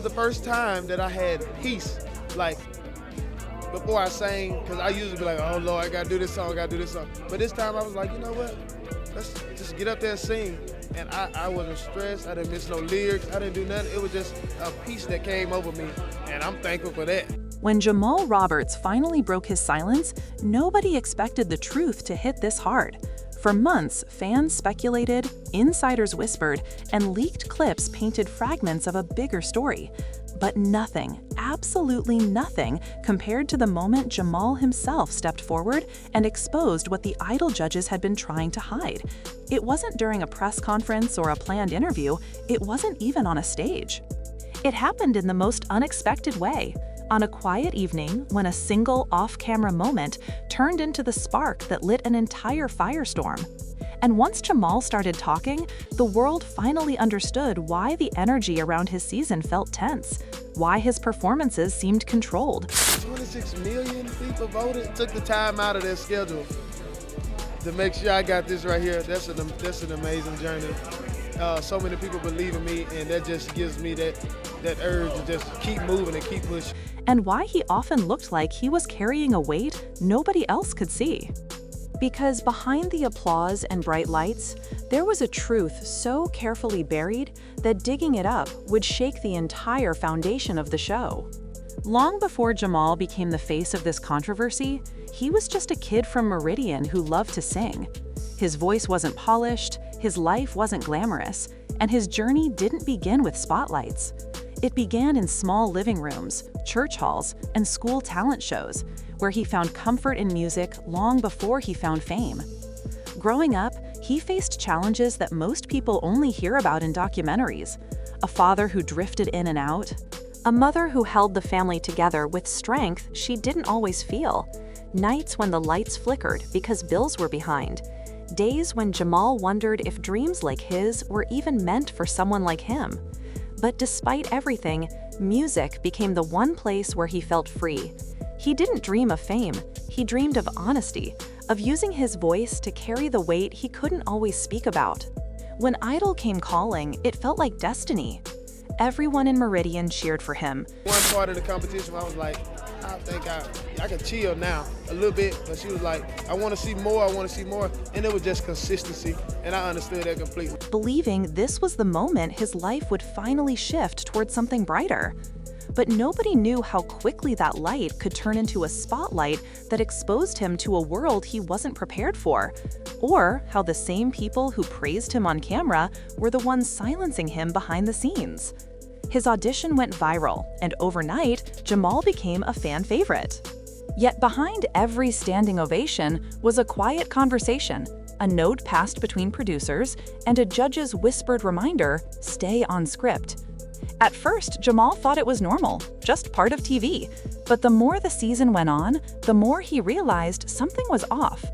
is the first time that I had peace, like, before I sang, because I usually be like, oh Lord, I gotta do this song, But this time I was like, you know what? Let's just get up there and sing. And I wasn't stressed, I didn't miss no lyrics, I didn't do nothing. It was just a peace that came over me, and I'm thankful for that. When Jamal Roberts finally broke his silence, nobody expected the truth to hit this hard. For months, fans speculated, insiders whispered, and leaked clips painted fragments of a bigger story. But nothing, absolutely nothing, compared to the moment Jamal himself stepped forward and exposed what the Idol judges had been trying to hide. It wasn't during a press conference or a planned interview, it wasn't even on a stage. It happened in the most unexpected way, on a quiet evening when a single off-camera moment turned into the spark that lit an entire firestorm. And once Jamal started talking, the world finally understood why the energy around his season felt tense, why his performances seemed controlled. 26 million people voted. Took the time out of their schedule to make sure I got this right here. That's an amazing journey. So many people believe in me, and that just gives me that urge to just keep moving and keep pushing. And why he often looked like he was carrying a weight nobody else could see. Because behind the applause and bright lights, there was a truth so carefully buried that digging it up would shake the entire foundation of the show. Long before Jamal became the face of this controversy, he was just a kid from Meridian who loved to sing. His voice wasn't polished, his life wasn't glamorous, and his journey didn't begin with spotlights. It began in small living rooms, church halls, and school talent shows, where he found comfort in music long before he found fame. Growing up, he faced challenges that most people only hear about in documentaries: a father who drifted in and out, a mother who held the family together with strength she didn't always feel, nights when the lights flickered because bills were behind, days when Jamal wondered if dreams like his were even meant for someone like him. But despite everything, music became the one place where he felt free. He didn't dream of fame, he dreamed of honesty, of using his voice to carry the weight he couldn't always speak about. When Idol came calling, it felt like destiny. Everyone in Meridian cheered for him. One part of the competition, I was like, I think I can chill now a little bit, but she was like, I want to see more, and it was just consistency, and I understood that completely. Believing this was the moment his life would finally shift towards something brighter. But nobody knew how quickly that light could turn into a spotlight that exposed him to a world he wasn't prepared for, or how the same people who praised him on camera were the ones silencing him behind the scenes. His audition went viral, and overnight, Jamal became a fan favorite. Yet behind every standing ovation was a quiet conversation, a note passed between producers, and a judge's whispered reminder, "Stay on script." At first, Jamal thought it was normal, just part of TV. But the more the season went on, the more he realized something was off.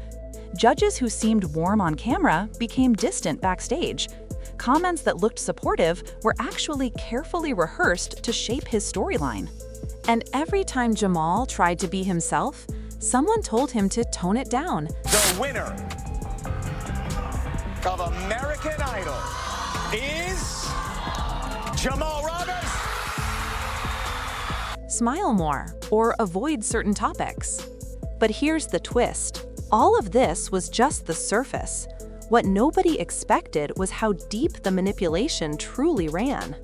Judges who seemed warm on camera became distant backstage. Comments that looked supportive were actually carefully rehearsed to shape his storyline. And every time Jamal tried to be himself, someone told him to tone it down. The winner of American Idol is Jamal Roberts. Smile more or avoid certain topics. But here's the twist. All of this was just the surface. What nobody expected was how deep the manipulation truly ran.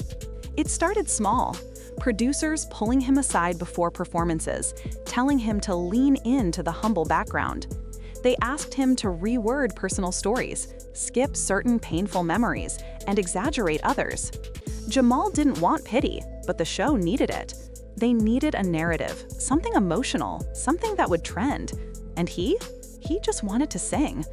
It started small. Producers pulling him aside before performances, telling him to lean into the humble background. They asked him to reword personal stories, skip certain painful memories, and exaggerate others. Jamal didn't want pity, but the show needed it. They needed a narrative, something emotional, something that would trend. And he just wanted to sing.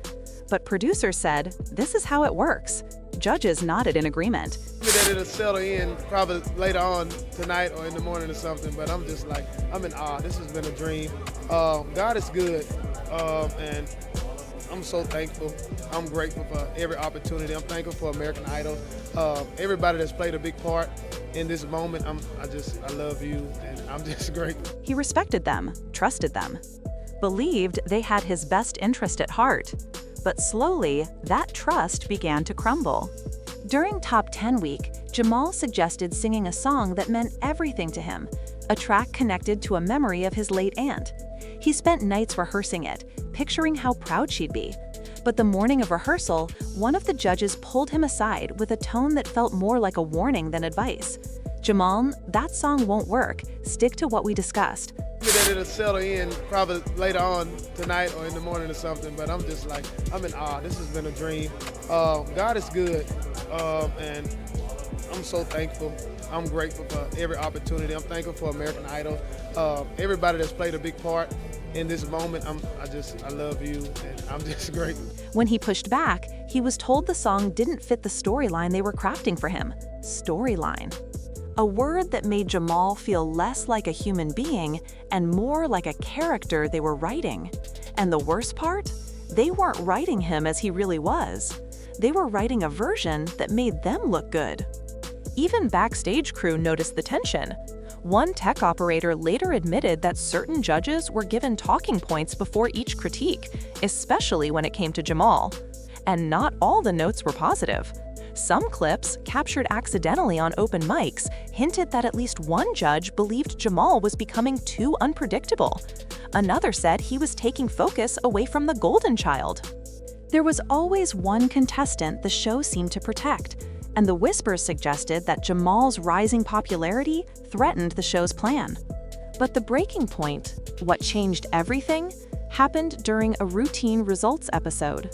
But producers said, this is how it works. Judges nodded in agreement. That it'll settle in probably later on tonight or in the morning or something, but I'm just like, I'm in awe. This has been a dream. God is good, and I'm so thankful. I'm grateful for every opportunity. I'm thankful for American Idol. Everybody that's played a big part in this moment, I love you, and I'm just grateful. He respected them, trusted them, believed they had his best interest at heart. But slowly, that trust began to crumble. During Top 10 week, Jamal suggested singing a song that meant everything to him, a track connected to a memory of his late aunt. He spent nights rehearsing it, picturing how proud she'd be. But the morning of rehearsal, one of the judges pulled him aside with a tone that felt more like a warning than advice. "Jamal, that song won't work. Stick to what we discussed." That it'll settle in probably later on tonight or in the morning or something, but I'm just like, I'm in awe. This has been a dream. God is good, and I'm so thankful. I'm grateful for every opportunity. I'm thankful for American Idol. Everybody that's played a big part in this moment. I love you, and I'm just grateful. When he pushed back, he was told the song didn't fit the storyline they were crafting for him. Storyline. A word that made Jamal feel less like a human being and more like a character they were writing. And the worst part? They weren't writing him as he really was. They were writing a version that made them look good. Even backstage crew noticed the tension. One tech operator later admitted that certain judges were given talking points before each critique, especially when it came to Jamal. And not all the notes were positive. Some clips, captured accidentally on open mics, hinted that at least one judge believed Jamal was becoming too unpredictable. Another said he was taking focus away from the golden child. There was always one contestant the show seemed to protect, and the whispers suggested that Jamal's rising popularity threatened the show's plan. But the breaking point, what changed everything, happened during a routine results episode.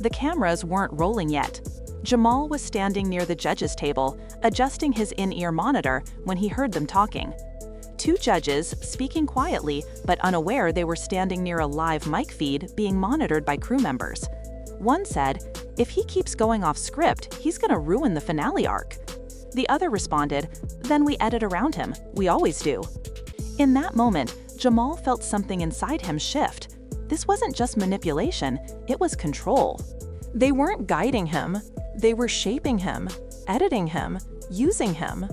The cameras weren't rolling yet. Jamal was standing near the judges' table, adjusting his in-ear monitor when he heard them talking. Two judges, speaking quietly but unaware they were standing near a live mic feed being monitored by crew members. One said, "If he keeps going off script, he's gonna ruin the finale arc." The other responded, "Then we edit around him. We always do." In that moment, Jamal felt something inside him shift. This wasn't just manipulation, it was control. They weren't guiding him, they were shaping him, editing him, using him.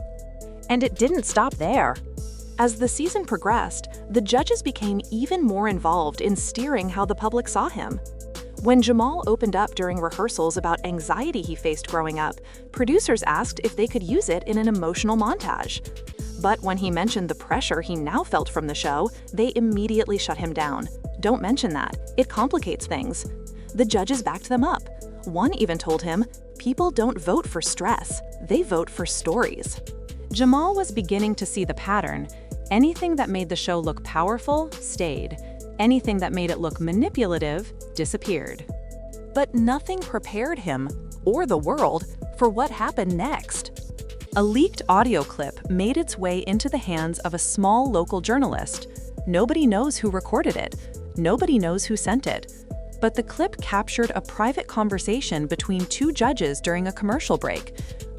And it didn't stop there. As the season progressed, the judges became even more involved in steering how the public saw him. When Jamal opened up during rehearsals about anxiety he faced growing up, producers asked if they could use it in an emotional montage. But when he mentioned the pressure he now felt from the show, they immediately shut him down. "Don't mention that. It complicates things." The judges backed them up. One even told him, "People don't vote for stress, they vote for stories." Jamal was beginning to see the pattern. Anything that made the show look powerful stayed. Anything that made it look manipulative disappeared. But nothing prepared him, or the world, for what happened next. A leaked audio clip made its way into the hands of a small local journalist. Nobody knows who recorded it. Nobody knows who sent it. But the clip captured a private conversation between two judges during a commercial break.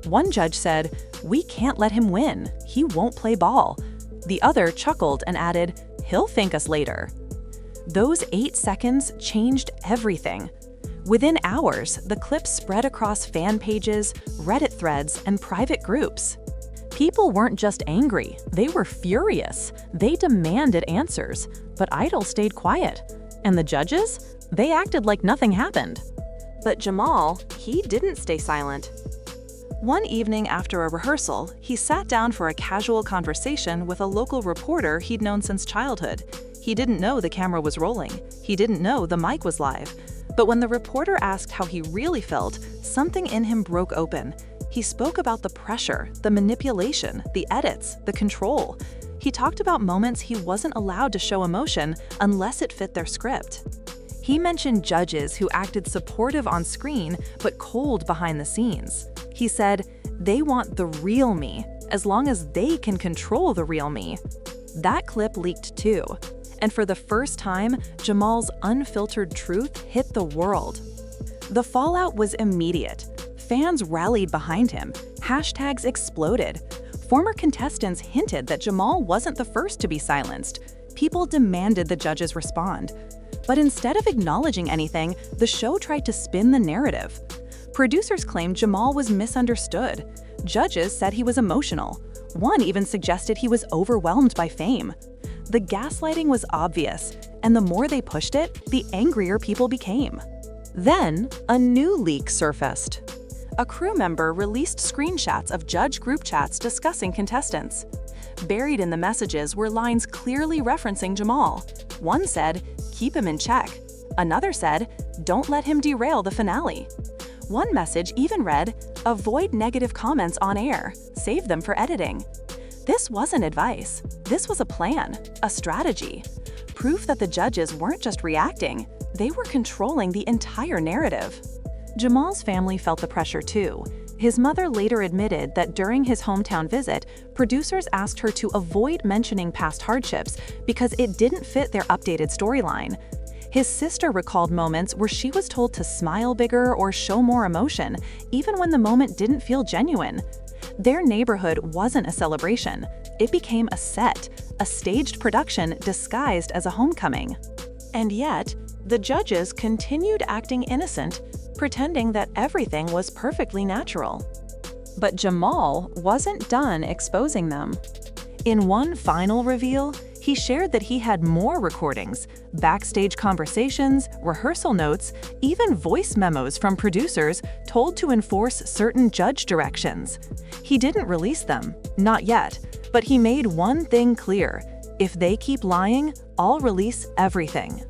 One judge said, "We can't let him win. He won't play ball." The other chuckled and added, "He'll thank us later." Those 8 seconds changed everything. Within hours, the clip spread across fan pages, Reddit threads, and private groups. People weren't just angry, they were furious. They demanded answers, but Idol stayed quiet. And the judges? They acted like nothing happened. But Jamal, he didn't stay silent. One evening after a rehearsal, he sat down for a casual conversation with a local reporter he'd known since childhood. He didn't know the camera was rolling. He didn't know the mic was live. But when the reporter asked how he really felt, something in him broke open. He spoke about the pressure, the manipulation, the edits, the control. He talked about moments he wasn't allowed to show emotion unless it fit their script. He mentioned judges who acted supportive on screen but cold behind the scenes. He said, "They want the real me, as long as they can control the real me." That clip leaked too. And for the first time, Jamal's unfiltered truth hit the world. The fallout was immediate. Fans rallied behind him. Hashtags exploded. Former contestants hinted that Jamal wasn't the first to be silenced. People demanded the judges respond. But instead of acknowledging anything, the show tried to spin the narrative. Producers claimed Jamal was misunderstood. Judges said he was emotional. One even suggested he was overwhelmed by fame. The gaslighting was obvious, and the more they pushed it, the angrier people became. Then, a new leak surfaced. A crew member released screenshots of judge group chats discussing contestants. Buried in the messages were lines clearly referencing Jamal. One said, "Keep him in check." Another said, "Don't let him derail the finale." One message even read, "Avoid negative comments on air. Save them for editing." This wasn't advice. This was a plan, a strategy. Proof that the judges weren't just reacting, they were controlling the entire narrative. Jamal's family felt the pressure too. His mother later admitted that during his hometown visit, producers asked her to avoid mentioning past hardships because it didn't fit their updated storyline. His sister recalled moments where she was told to smile bigger or show more emotion, even when the moment didn't feel genuine. Their neighborhood wasn't a celebration. It became a set, a staged production disguised as a homecoming. And yet, the judges continued acting innocent, pretending that everything was perfectly natural. But Jamal wasn't done exposing them. In one final reveal, he shared that he had more recordings, backstage conversations, rehearsal notes, even voice memos from producers told to enforce certain judge directions. He didn't release them, not yet, but he made one thing clear: if they keep lying, I'll release everything.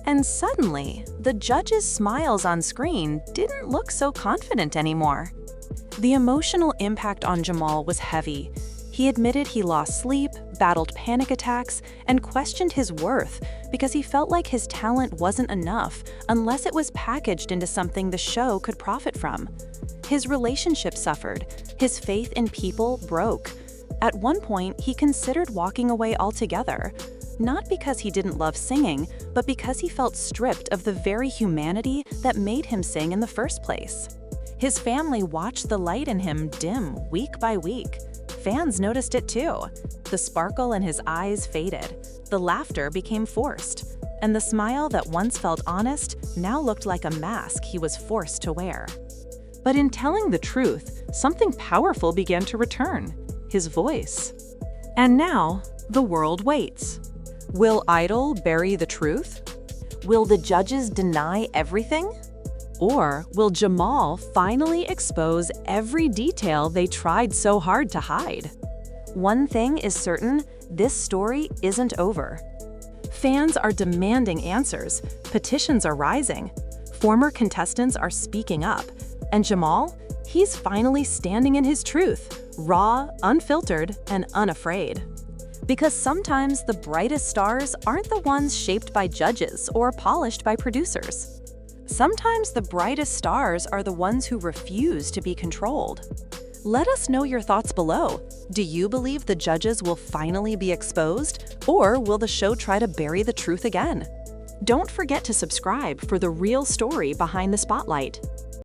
And suddenly, the judges' smiles on screen didn't look so confident anymore. The emotional impact on Jamal was heavy. He admitted he lost sleep, battled panic attacks, and questioned his worth because he felt like his talent wasn't enough unless it was packaged into something the show could profit from. His relationship suffered. His faith in people broke. At one point, he considered walking away altogether. Not because he didn't love singing, but because he felt stripped of the very humanity that made him sing in the first place. His family watched the light in him dim week by week. Fans noticed it too. The sparkle in his eyes faded. The laughter became forced. And the smile that once felt honest now looked like a mask he was forced to wear. But in telling the truth, something powerful began to return: his voice. And now, the world waits. Will Idol bury the truth? Will the judges deny everything? Or will Jamal finally expose every detail they tried so hard to hide? One thing is certain: this story isn't over. Fans are demanding answers, petitions are rising, former contestants are speaking up, and Jamal, he's finally standing in his truth, raw, unfiltered, and unafraid. Because sometimes the brightest stars aren't the ones shaped by judges or polished by producers. Sometimes the brightest stars are the ones who refuse to be controlled. Let us know your thoughts below. Do you believe the judges will finally be exposed, or will the show try to bury the truth again? Don't forget to subscribe for the real story behind the spotlight.